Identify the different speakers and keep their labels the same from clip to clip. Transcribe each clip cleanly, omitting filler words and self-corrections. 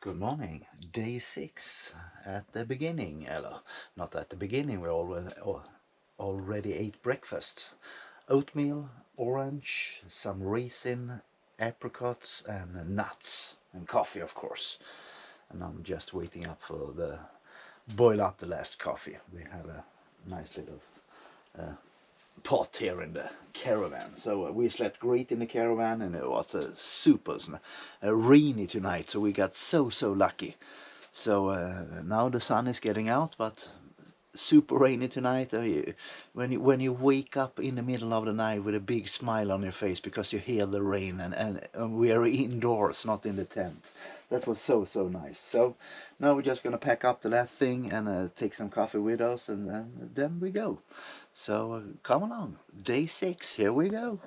Speaker 1: Good morning. Day 6 at the beginning. Not at the beginning, we already ate breakfast. Oatmeal, orange, some raisin, apricots and nuts. And coffee, of course. And I'm just waiting up for the boil up the last coffee. We have a nice little pot here in the caravan. So we slept great in the caravan, and it was super rainy tonight, so we got so lucky. So now the sun is getting out, but super rainy tonight. When you wake up in the middle of the night with a big smile on your face because you hear the rain, and we are indoors, not in the tent. That was so nice. So now we're just gonna pack up the last thing and take some coffee with us, and then we go. So come along, day 6, here we go.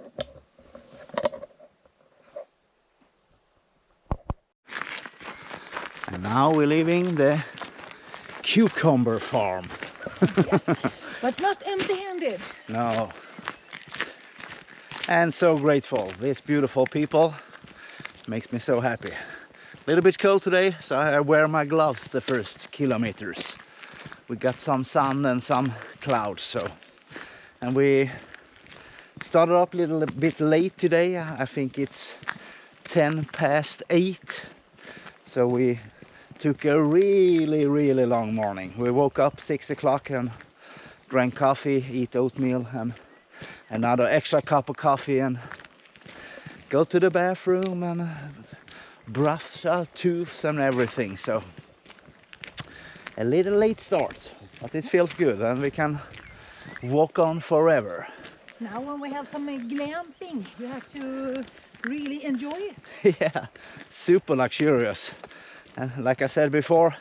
Speaker 1: And now we're leaving the cucumber farm.
Speaker 2: Yeah, but not empty-handed.
Speaker 1: No. And so grateful. These beautiful people makes me so happy. A little bit cold today, so I wear my gloves the first kilometers. We got some sun and some clouds, and we started up a little bit late today. I think it's 8:10. So we took a really long morning. We woke up 6 o'clock and drank coffee, eat oatmeal and another extra cup of coffee, and go to the bathroom and brush our teeth and everything. So a little late start, but it feels good, and we can walk on forever.
Speaker 2: Now when we have some glamping, you have to really enjoy it.
Speaker 1: Yeah, super luxurious. And like I said before,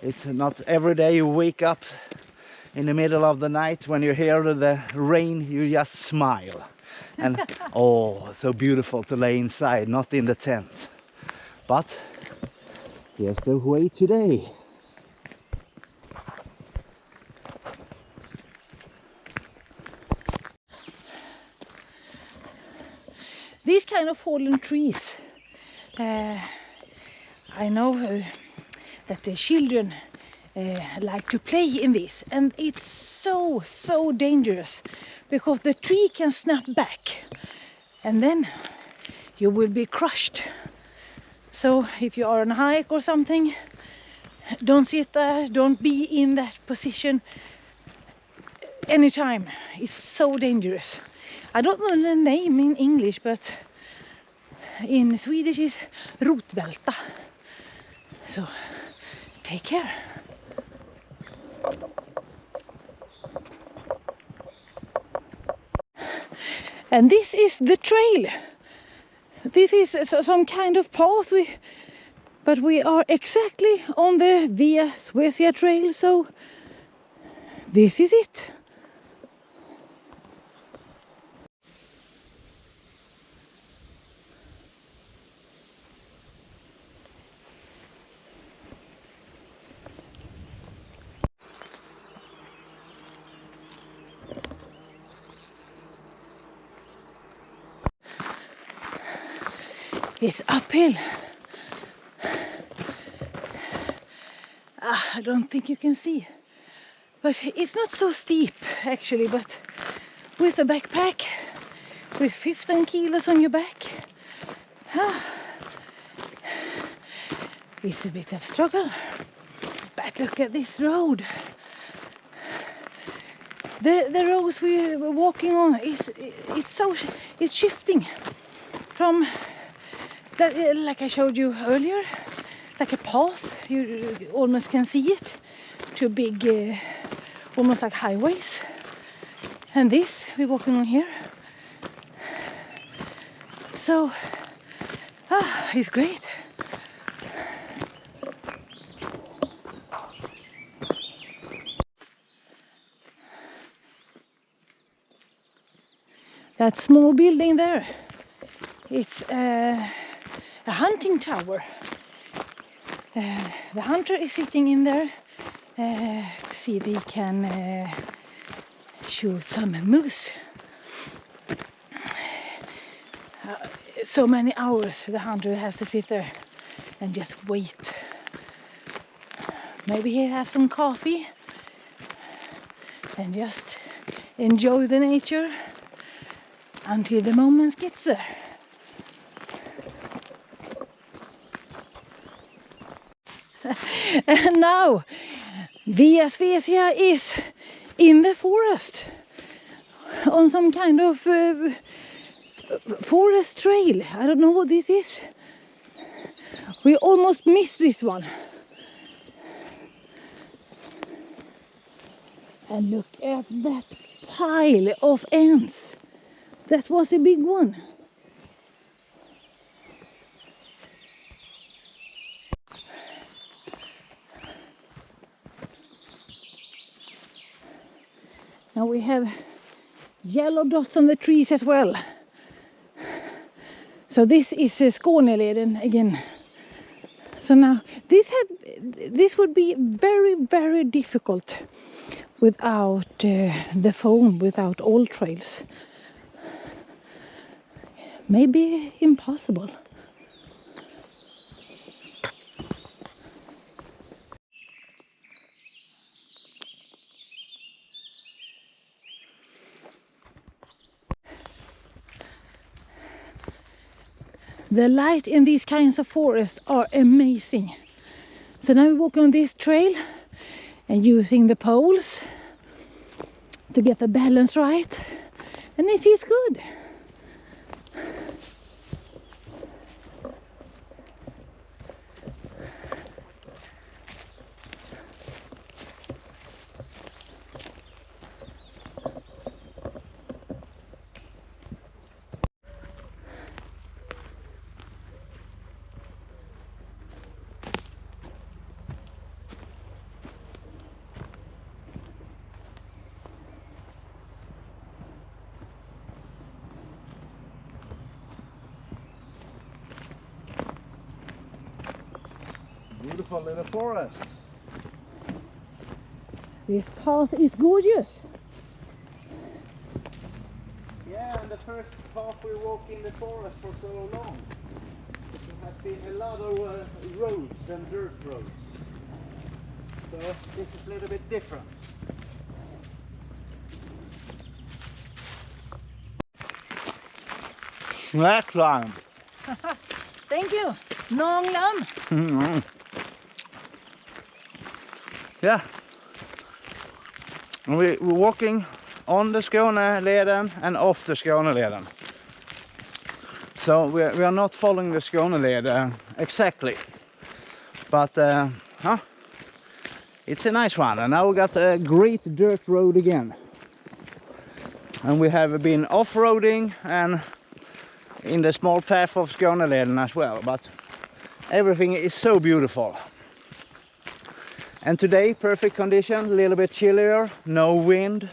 Speaker 1: it's not every day you wake up in the middle of the night when you hear the rain, you just smile. And oh, so beautiful to lay inside, not in the tent. But here's the way today.
Speaker 2: These kind of fallen trees, I know that the children like to play in this, and it's so dangerous because the tree can snap back and then you will be crushed. So if you are on a hike or something, don't sit there, don't be in that position anytime. It's so dangerous. I don't know the name in English, but in Swedish is rotvälta. So take care. And this is the trail. This is some kind of path, but we are exactly on the Via Suecia trail, so this is it. It's uphill. I don't think you can see, but it's not so steep actually, but with a backpack with 15 kilos on your back, it's a bit of struggle. But look at this road. The roads we were walking on it's shifting from that, like I showed you earlier, like a path, you almost can see it, to big, almost like highways. And this we're walking on here. So, it's great. That small building there, it's a hunting tower. The hunter is sitting in there to see if he can shoot some moose. So many hours the hunter has to sit there and just wait. Maybe he'll have some coffee and just enjoy the nature until the moment gets there. And now Via Svecia is in the forest on some kind of forest trail. I don't know what this is. We almost missed this one. And look at that pile of ants. That was a big one. Now we have yellow dots on the trees as well. So this is Skåneleden again. So now this would be very, very difficult without the phone, without all trails. Maybe impossible. The light in these kinds of forests are amazing. So now we walk on this trail and using the poles to get the balance right, and it feels good.
Speaker 1: Beautiful little forest.
Speaker 2: This path is gorgeous.
Speaker 1: Yeah, and the first path we walk in the forest for so long. There has been a lot of roads and dirt roads. So this is a little bit different. Slackline.
Speaker 2: Thank you. Nonglam.
Speaker 1: Mm-hmm. Yeah. We're walking on the Skåneleden and off the Skåneleden. So we are not following the Skåneleden exactly. But it's a nice one. And now we got a great dirt road again. And we have been off-roading and in the small path of Skåneleden as well. But everything is so beautiful. And today, perfect condition, a little bit chillier, no wind.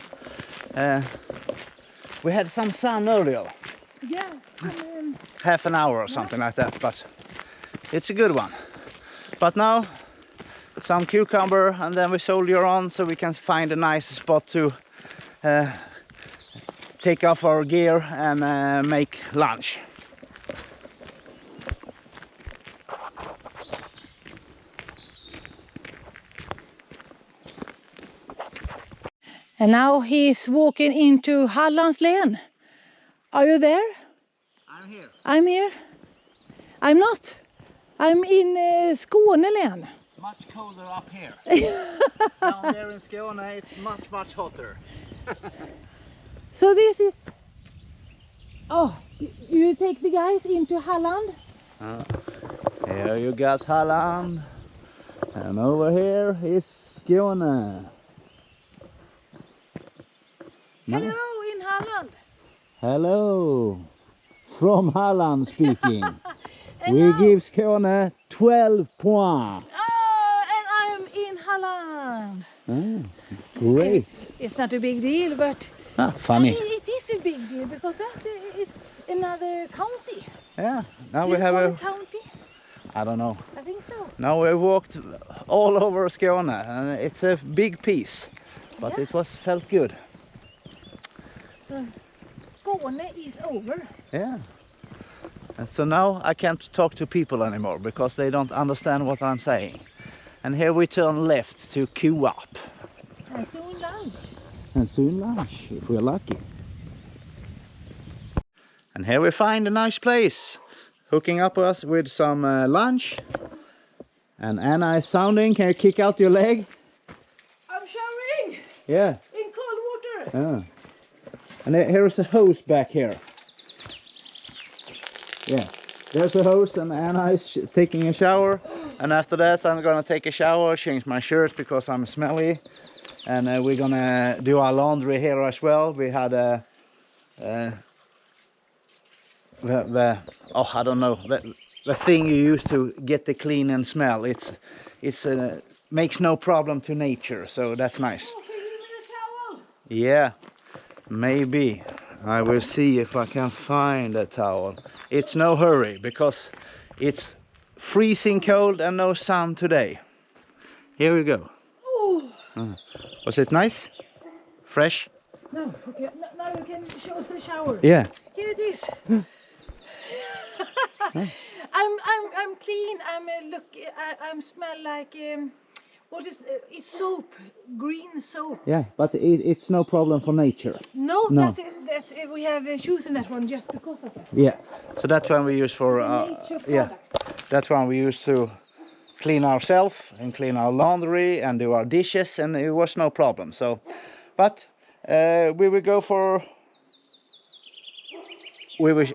Speaker 1: We had some sun earlier.
Speaker 2: Yeah.
Speaker 1: Half an hour or something like that, but it's a good one. But now, some cucumber, and then we soldier on so we can find a nice spot to take off our gear and make lunch.
Speaker 2: And now he's walking into Hallands län. Are you there?
Speaker 1: I'm here.
Speaker 2: I'm here. I'm not. I'm in Skåne län.
Speaker 1: Much colder up here. Down there in Skåne it's much hotter.
Speaker 2: So this is... Oh, you take the guys into Halland?
Speaker 1: Here you got Halland. And over here is Skåne.
Speaker 2: Hello in Halland.
Speaker 1: Hello, from Halland speaking. We
Speaker 2: now,
Speaker 1: give Skåne 12 points.
Speaker 2: Oh, and I'm in Halland.
Speaker 1: Great.
Speaker 2: It's not a big deal, but
Speaker 1: Funny.
Speaker 2: it is a big deal because that is another county.
Speaker 1: Yeah, now we
Speaker 2: Is it
Speaker 1: have
Speaker 2: called
Speaker 1: a...
Speaker 2: county?
Speaker 1: I don't know.
Speaker 2: I think so.
Speaker 1: Now we walked all over Skåne and it's a big piece, but
Speaker 2: Yeah.
Speaker 1: it felt good.
Speaker 2: So Skåne is over.
Speaker 1: Yeah. And so now I can't talk to people anymore because they don't understand what I'm saying. And here we turn left to queue up.
Speaker 2: And soon lunch.
Speaker 1: And soon lunch, if we're lucky. And here we find a nice place. Hooking up us with some lunch. And Anna is sounding. Can you kick out your leg?
Speaker 2: I'm showering!
Speaker 1: Yeah.
Speaker 2: In cold water!
Speaker 1: Yeah. And here's a hose back here. Yeah. There's a hose and Anna is taking a shower. And after that I'm gonna take a shower, change my shirt because I'm smelly. And we're gonna do our laundry here as well. We had a... I don't know, the thing you use to get the clean and smell. It's makes no problem to nature, so that's nice.
Speaker 2: Oh, can you give me the towel?
Speaker 1: Yeah, maybe. I will see if I can find a towel. It's no hurry because it's freezing cold and no sun today. Here we go. Was it nice? Fresh?
Speaker 2: No, okay. Now you can show us the shower.
Speaker 1: Yeah.
Speaker 2: Here it is. I'm clean. I'm smell like what is it's soap, green soap.
Speaker 1: Yeah, but it's no problem for nature.
Speaker 2: No,
Speaker 1: No.
Speaker 2: we have chosen that one just because of that.
Speaker 1: Yeah, so that's one we use for
Speaker 2: Nature
Speaker 1: yeah,
Speaker 2: product.
Speaker 1: that's one we use to clean ourselves and clean our laundry and do our dishes, and it was no problem. So, but we will go for.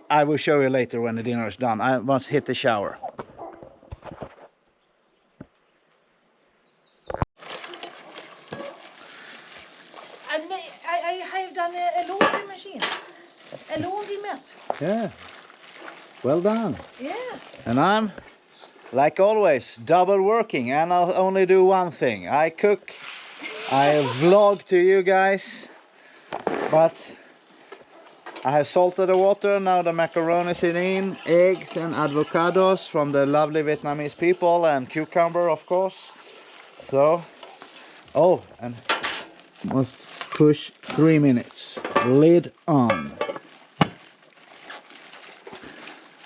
Speaker 1: I will show you later when the dinner is done. I must hit the shower.
Speaker 2: I have done a laundry machine, a laundry mat.
Speaker 1: Yeah, well done.
Speaker 2: Yeah.
Speaker 1: And I'm, like always, double working, and I'll only do one thing. I cook, I vlog to you guys, but I have salted the water. Now the macaroni is in, eggs and avocados from the lovely Vietnamese people, and cucumber, of course. So, oh, and must push 3 minutes. Lid on.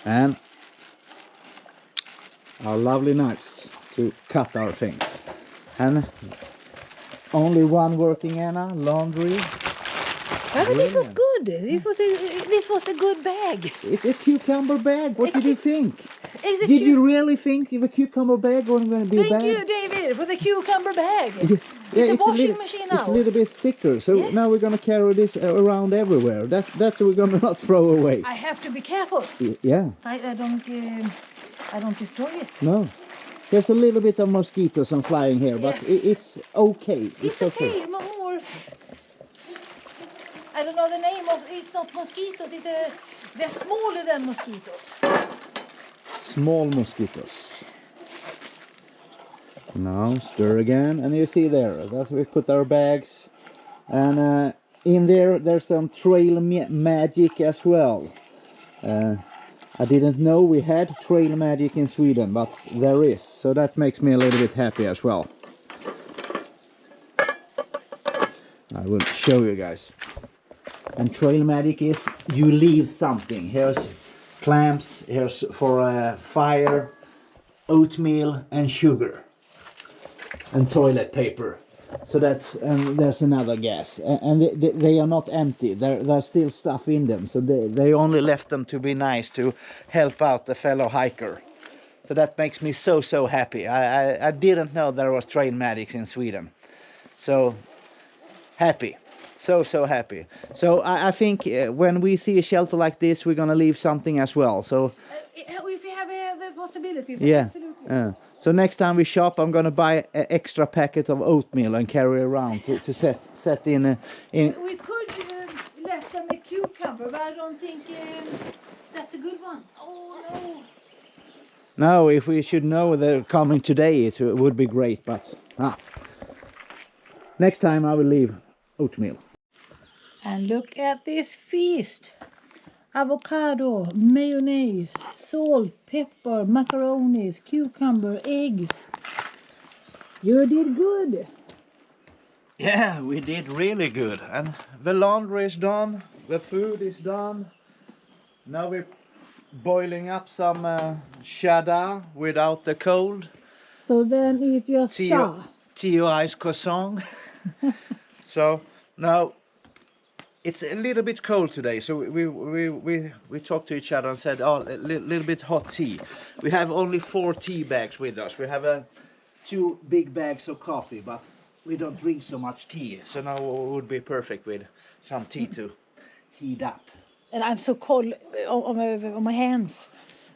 Speaker 1: And our lovely knives to cut our things. And only one working, Anna, laundry.
Speaker 2: But this was good. This was a good bag.
Speaker 1: It's a cucumber bag. What did you think?
Speaker 2: It's
Speaker 1: Did you really think if a cucumber bag wasn't going to be a bag?
Speaker 2: Thank you, David, for the cucumber bag.
Speaker 1: Yeah,
Speaker 2: It's a washing
Speaker 1: little,
Speaker 2: machine now.
Speaker 1: It's a little bit thicker, so
Speaker 2: Yeah.
Speaker 1: now we're going to carry this around everywhere. That's what we're going to not throw away.
Speaker 2: I have to be careful.
Speaker 1: Yeah.
Speaker 2: I don't destroy it.
Speaker 1: No. There's a little bit of mosquitoes and flying here, but
Speaker 2: Yes.
Speaker 1: it's okay.
Speaker 2: It's okay. More. I don't know the name of. It's not mosquitoes. They're smaller than mosquitoes.
Speaker 1: Small mosquitoes. Now stir again, and you see there, that's where we put our bags, and in there's some trail magic as well. I didn't know we had trail magic in Sweden, but there is, so that makes me a little bit happy as well. I will show you guys. And trail magic is you leave something. Here's clamps, here's for fire, oatmeal and sugar. And toilet paper. So that's, and there's another gas, and they are not empty. There's still stuff in them, so they only left them to be nice, to help out the fellow hiker. So that makes me so happy. I didn't know there was trail magic in Sweden. So happy, so happy. So I think when we see a shelter like this, we're gonna leave something as well. So
Speaker 2: If you have the possibilities,
Speaker 1: yeah.
Speaker 2: absolutely.
Speaker 1: So next time we shop, I'm gonna buy an extra packet of oatmeal and carry around to set in.
Speaker 2: We could let them a cucumber, but I don't think that's a good one. Oh no!
Speaker 1: No, if we should know they're coming today, it would be great. But next time I will leave oatmeal.
Speaker 2: And look at this feast. Avocado, mayonnaise, salt, pepper, macaronis, cucumber, eggs. You did good.
Speaker 1: Yeah, we did really good. And the laundry is done. The food is done. Now we boiling up some cheddar without the cold.
Speaker 2: So then it just
Speaker 1: Tea ice croissant. So now it's a little bit cold today, so we talked to each other and said, oh, a little bit hot tea. We have only 4 tea bags with us. We have 2 big bags of coffee, but we don't drink so much tea. So now it would be perfect with some tea to heat up.
Speaker 2: And I'm so cold on my hands.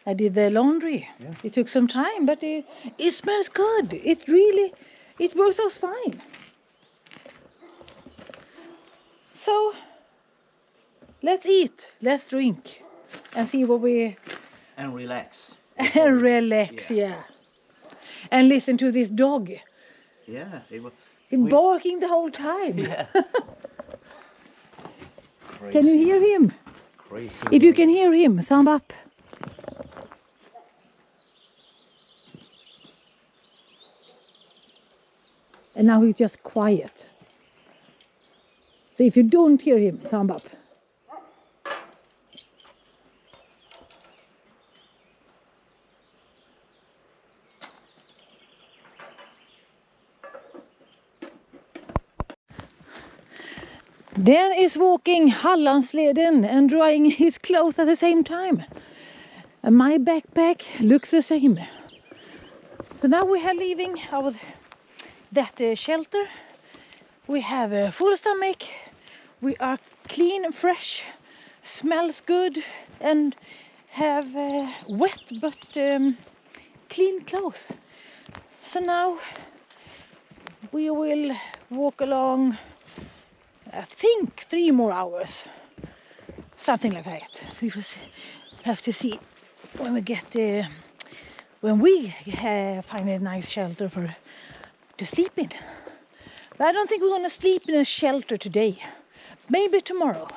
Speaker 2: I did the laundry.
Speaker 1: Yeah.
Speaker 2: It took some time, but it smells good. It works out fine. So let's eat, let's drink, and see what we...
Speaker 1: And relax.
Speaker 2: And relax, yeah. And listen to this dog.
Speaker 1: Yeah.
Speaker 2: He's barking the whole time.
Speaker 1: Yeah.
Speaker 2: Can you hear him?
Speaker 1: Crazy.
Speaker 2: If you can hear him, thumb up. And now he's just quiet. So if you don't hear him, thumb up. Dan is walking Hallands Leden and drying his clothes at the same time. And my backpack looks the same. So now we are leaving that shelter. We have a full stomach. We are clean and fresh. Smells good and have wet but clean clothes. So now we will walk along, I think 3 more hours, something like that. We will have to see when we get find a nice shelter to sleep in. But I don't think we're gonna sleep in a shelter today. Maybe tomorrow.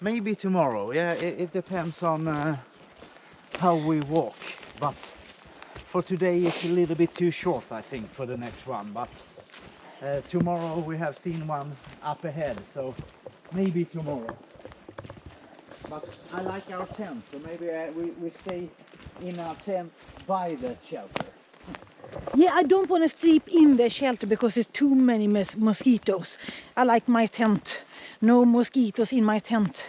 Speaker 1: Maybe tomorrow. Yeah, it depends on how we walk. But for today it's a little bit too short, I think, for the next one. But tomorrow we have seen one up ahead, so maybe tomorrow. But I like our tent, so maybe we stay in our tent by the shelter.
Speaker 2: Yeah, I don't want to sleep in the shelter because there's too many mosquitoes. I like my tent. No mosquitoes in my tent.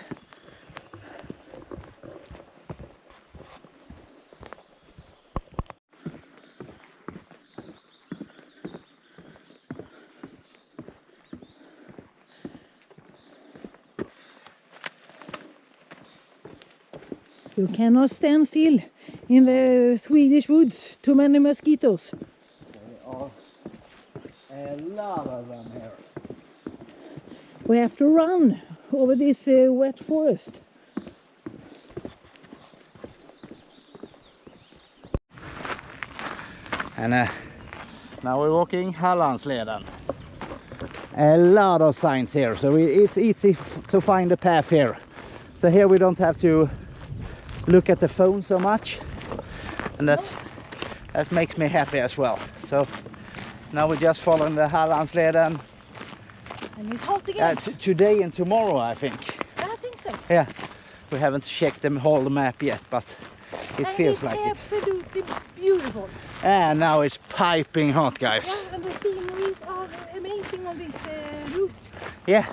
Speaker 2: You cannot stand still in the Swedish woods. Too many mosquitoes.
Speaker 1: There are a lot of them here.
Speaker 2: We have to run over this wet forest.
Speaker 1: And now we're walking Hallands Leden. A lot of signs here, so it's easy to find the path here. So here we don't have to look at the phone so much, and that makes me happy as well. So now we're just following the Hallands Leden.
Speaker 2: And it's hot again.
Speaker 1: Today and tomorrow, I think.
Speaker 2: I think so.
Speaker 1: Yeah, we haven't checked the whole map yet, but it feels like it.
Speaker 2: Absolutely beautiful.
Speaker 1: And now it's piping hot, guys.
Speaker 2: Yeah, and the sceneries are amazing on this route.
Speaker 1: Yeah.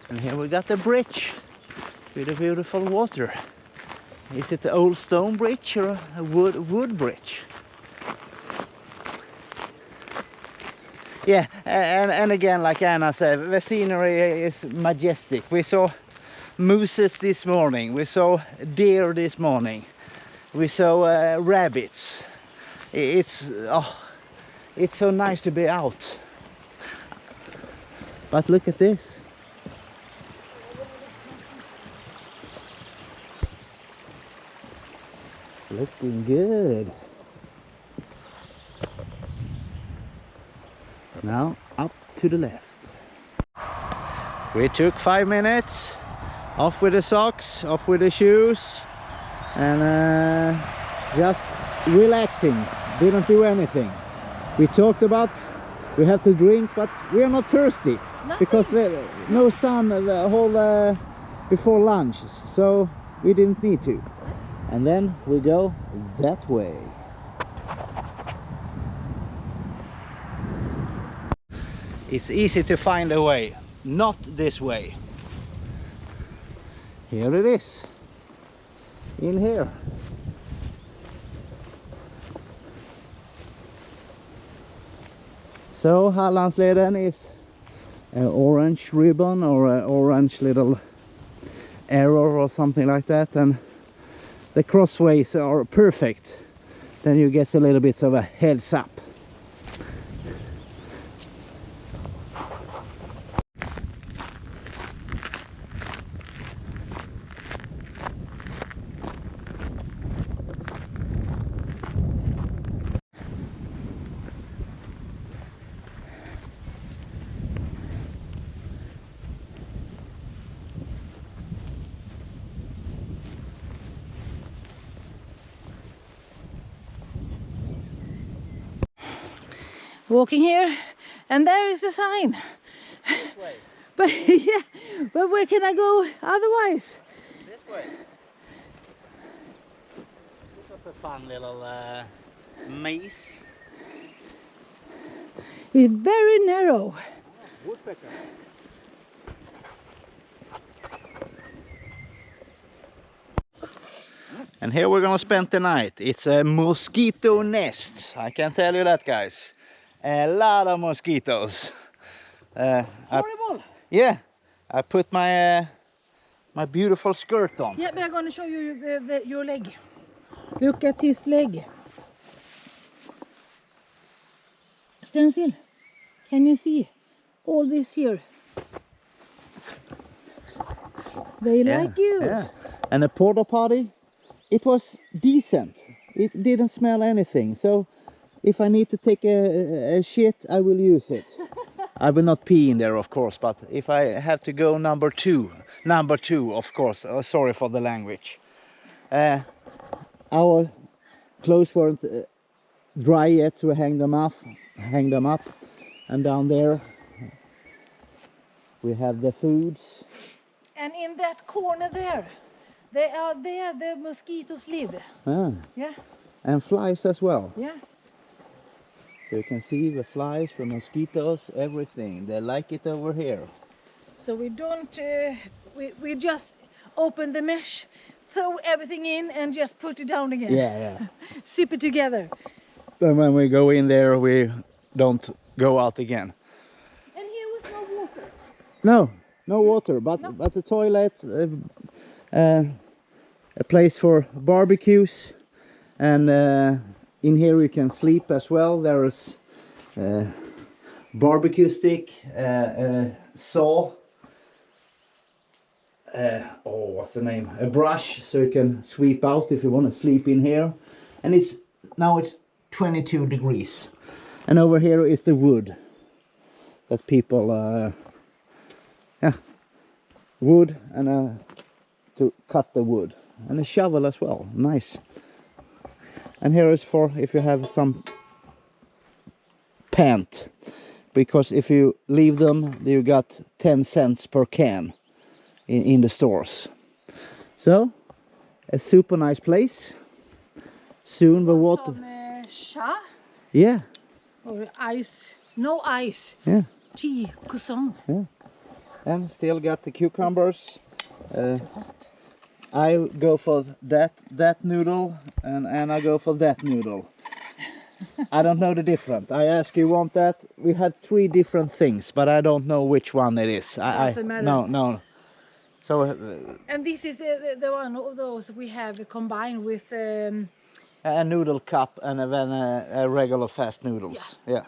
Speaker 1: And here we got the bridge with the beautiful water. Is it the old stone bridge or a wood bridge? Yeah, and again, like Anna said, the scenery is majestic. We saw mooses this morning, we saw deer this morning, we saw rabbits. It's so nice to be out. But look at this. Looking good. Now up to the left. We took 5 minutes. Off with the socks, off with the shoes, and just relaxing. Didn't do anything. We talked about we have to drink, but we are not thirsty. Nothing. Because no sun the whole before lunch. So we didn't need to. And then we go that way. It's easy to find a way, not this way. Here it is, in here. So Hallands Leden is an orange ribbon or an orange little arrow or something like that, and the crossways are perfect. Then you get a little bit of a heads up.
Speaker 2: Walking here, and there is a sign.
Speaker 1: This way.
Speaker 2: But yeah, but where can I go otherwise?
Speaker 1: This way. This was a fun little maze.
Speaker 2: It's very narrow.
Speaker 1: Woodpecker. And here we're gonna spend the night. It's a mosquito nest. I can tell you that, guys. A lot of mosquitoes.
Speaker 2: Horrible.
Speaker 1: Yeah, I put my my beautiful skirt on.
Speaker 2: Yeah, but I'm gonna show you your leg. Look at his leg. Stand still. Can you see all this here? They like you.
Speaker 1: Yeah. And the porta potty, it was decent. It didn't smell anything. So if I need to take a shit, I will use it. I will not pee in there, of course, but if I have to go number two, of course. Oh, sorry for the language. Our clothes weren't dry yet, so we hang them up, and down there we have the foods.
Speaker 2: And in that corner there, they are there. The mosquitoes live.
Speaker 1: Ah,
Speaker 2: Yeah.
Speaker 1: and flies as well.
Speaker 2: Yeah.
Speaker 1: So you can see the flies, the mosquitoes, everything. They like it over here.
Speaker 2: So we don't. We just open the mesh, throw everything in, and just put it down again.
Speaker 1: Yeah.
Speaker 2: Zip it together.
Speaker 1: And when we go in there, we don't go out again.
Speaker 2: And here was no water.
Speaker 1: No water, but the toilet, a place for barbecues, and in here you can sleep as well. There is a barbecue stick, a saw, what's the name? A brush, so you can sweep out if you want to sleep in here. And now it's 22 degrees. And over here is the wood that people, wood and to cut the wood, and a shovel as well. Nice. And here is for if you have some pant, because if you leave them, you got 10 cents per can in the stores. So a super nice place. Soon the water.
Speaker 2: Some cha.
Speaker 1: Yeah.
Speaker 2: Or ice. No ice.
Speaker 1: Yeah.
Speaker 2: Tea, croissant.
Speaker 1: Yeah. And still got the cucumbers. I go for that noodle, and Anna go for that noodle. I don't know the difference. I ask you want that. We have 3 different things, but I don't know which one it is.
Speaker 2: Doesn't matter.
Speaker 1: No. So
Speaker 2: And this is the one of those we have combined with.
Speaker 1: a noodle cup and then a regular fast noodles. Yeah.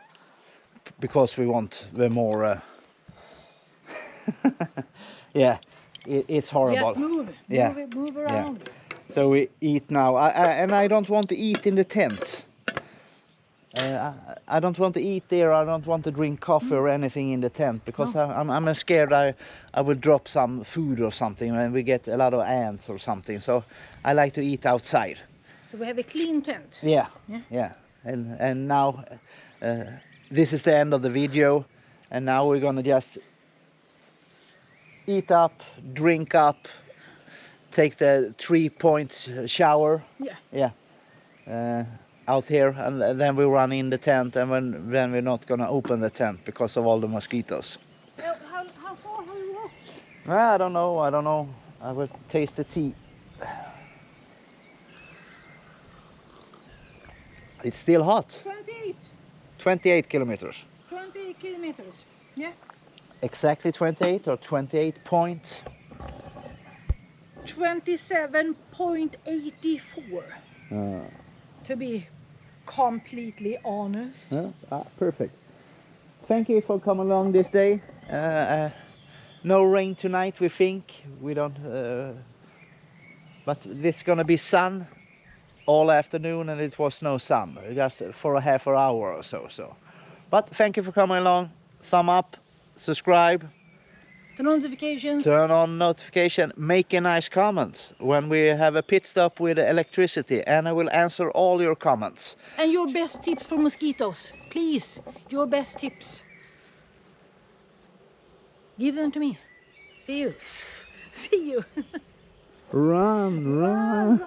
Speaker 1: Because we want the more. Yeah. It's horrible.
Speaker 2: Just move around.
Speaker 1: Yeah. So we eat now, and I don't want to eat in the tent. I don't want to eat there. I don't want to drink coffee or anything in the tent, because I'm scared I will drop some food or something and we get a lot of ants or something. So I like to eat outside.
Speaker 2: So we have a clean tent.
Speaker 1: Yeah. And now this is the end of the video, and now we're gonna just eat up, drink up, take the 3-point shower.
Speaker 2: Yeah.
Speaker 1: Out here, and then we run in the tent, and then we're not gonna open the tent because of all the mosquitoes.
Speaker 2: How far have you walked?
Speaker 1: I don't know. I will taste the tea. It's still hot.
Speaker 2: 28.
Speaker 1: 28 kilometers.
Speaker 2: 28 kilometers. Yeah.
Speaker 1: Exactly 28 or 28 point?
Speaker 2: 27.84. To be completely honest.
Speaker 1: Perfect. Thank you for coming along this day. No rain tonight, we think. We don't. But this gonna be sun all afternoon, and it was no sun, just for a half an hour or so. But thank you for coming along. Thumb up, subscribe,
Speaker 2: The notifications.
Speaker 1: turn on notification, make a nice comment when we have a pit stop with electricity, and I will answer all your comments.
Speaker 2: And your best tips for mosquitoes. Please, your best tips. Give them to me. See you. See you.
Speaker 1: Run.